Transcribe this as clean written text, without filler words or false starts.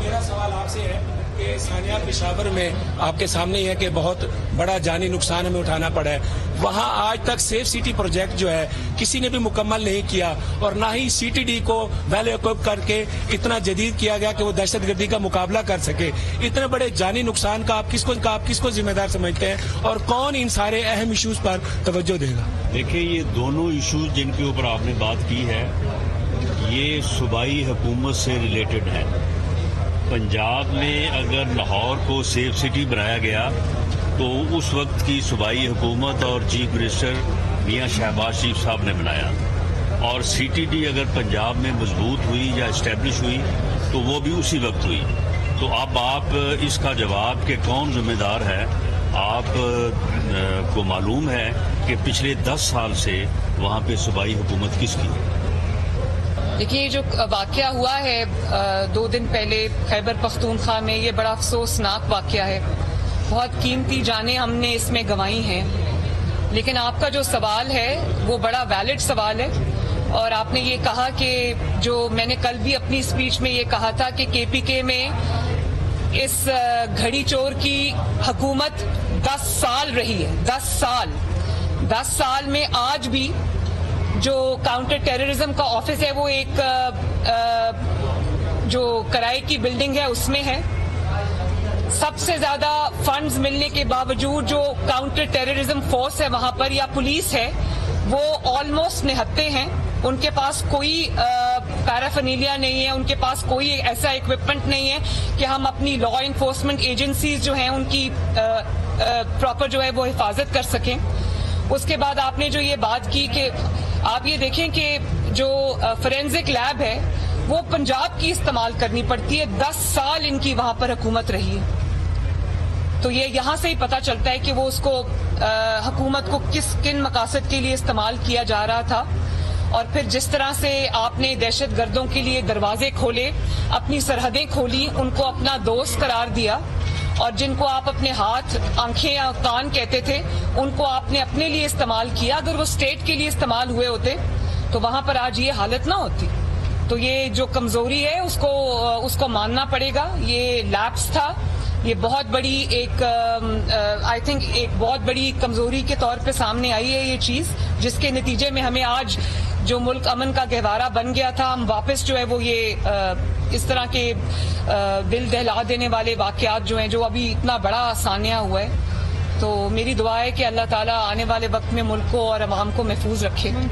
میرا سوال آپ سے ہے کہ ثانیہ پشاور میں آپ کے سامنے ہی ہے کہ بہت بڑا جانی نقصان ہمیں اٹھانا پڑا ہے. وہاں آج تک سیف سٹی پروجیکٹ جو ہے کسی نے بھی مکمل نہیں کیا, اور نہ ہی سی ٹی ڈی کو ویل ایکوپ کر کے اتنا جدید کیا گیا کہ وہ دہشت گردی کا مقابلہ کر سکے. اتنے بڑے جانی نقصان کا آپ کس کو ذمہ دار سمجھتے ہیں, اور کون ان سارے اہم ایشوز پر توجہ دے گا؟ دیکھیں, یہ دونوں ایشوز جن کے اوپر آپ نے بات کی ہے یہ صوبائی حکومت سے ریلیٹڈ ہے. پنجاب میں اگر لاہور کو سیف سٹی بنایا گیا تو اس وقت کی صوبائی حکومت اور چیف منسٹر میاں شہباز شریف صاحب نے بنایا, اور سی ٹی ڈی اگر پنجاب میں مضبوط ہوئی یا اسٹیبلش ہوئی تو وہ بھی اسی وقت ہوئی. تو اب آپ اس کا جواب کہ کون ذمہ دار ہے, آپ کو معلوم ہے کہ پچھلے 10 سال سے وہاں پہ صوبائی حکومت کس کی. دیکھیے, یہ جو واقعہ ہوا ہے 2 دن پہلے خیبر پختونخوا میں, یہ بڑا افسوسناک واقعہ ہے. بہت قیمتی جانیں ہم نے اس میں گنوائی ہیں, لیکن آپ کا جو سوال ہے وہ بڑا ویلڈ سوال ہے. اور آپ نے یہ کہا کہ جو میں نے کل بھی اپنی اسپیچ میں یہ کہا تھا کہ کے پی کے میں اس گھڑی چور کی حکومت 10 سال رہی ہے. 10 سال میں آج بھی جو کاؤنٹر ٹیررزم کا آفس ہے وہ ایک جو کرائے کی بلڈنگ ہے اس میں ہے. سب سے زیادہ فنڈز ملنے کے باوجود جو کاؤنٹر ٹیررزم فورس ہے وہاں پر یا پولیس ہے وہ آلموسٹ نہتے ہیں. ان کے پاس کوئی پیرافینیلیا نہیں ہے, ان کے پاس کوئی ایسا اکوپمنٹ نہیں ہے کہ ہم اپنی لا انفورسمنٹ ایجنسیز جو ہیں ان کی پراپر جو ہے وہ حفاظت کر سکیں. اس کے بعد آپ نے جو یہ بات کی کہ آپ یہ دیکھیں کہ جو فورینزک لیب ہے وہ پنجاب کی استعمال کرنی پڑتی ہے. 10 سال ان کی وہاں پر حکومت رہی ہے. تو یہ یہاں سے ہی پتہ چلتا ہے کہ وہ اس کو حکومت کو کن مقاصد کے لیے استعمال کیا جا رہا تھا. اور پھر جس طرح سے آپ نے دہشت گردوں کے لیے دروازے کھولے, اپنی سرحدیں کھولی, ان کو اپنا دوست قرار دیا, اور جن کو آپ اپنے ہاتھ, آنکھیں یا کان کہتے تھے ان کو آپ نے اپنے لیے استعمال کیا. اگر وہ اسٹیٹ کے لیے استعمال ہوئے ہوتے تو وہاں پر آج یہ حالت نہ ہوتی. تو یہ جو کمزوری ہے اس کو ماننا پڑے گا. یہ لیپس تھا, یہ بہت بڑی ایک آئی تھنک ایک بہت بڑی کمزوری کے طور پہ سامنے آئی ہے یہ چیز, جس کے نتیجے میں ہمیں آج جو ملک امن کا گہوارہ بن گیا تھا ہم واپس جو ہے وہ یہ اس طرح کے دل دہلا دینے والے واقعات جو ہیں جو ابھی اتنا بڑا سانیہ ہوا ہے. تو میری دعا ہے کہ اللہ تعالیٰ آنے والے وقت میں ملک کو اور عوام کو محفوظ رکھے.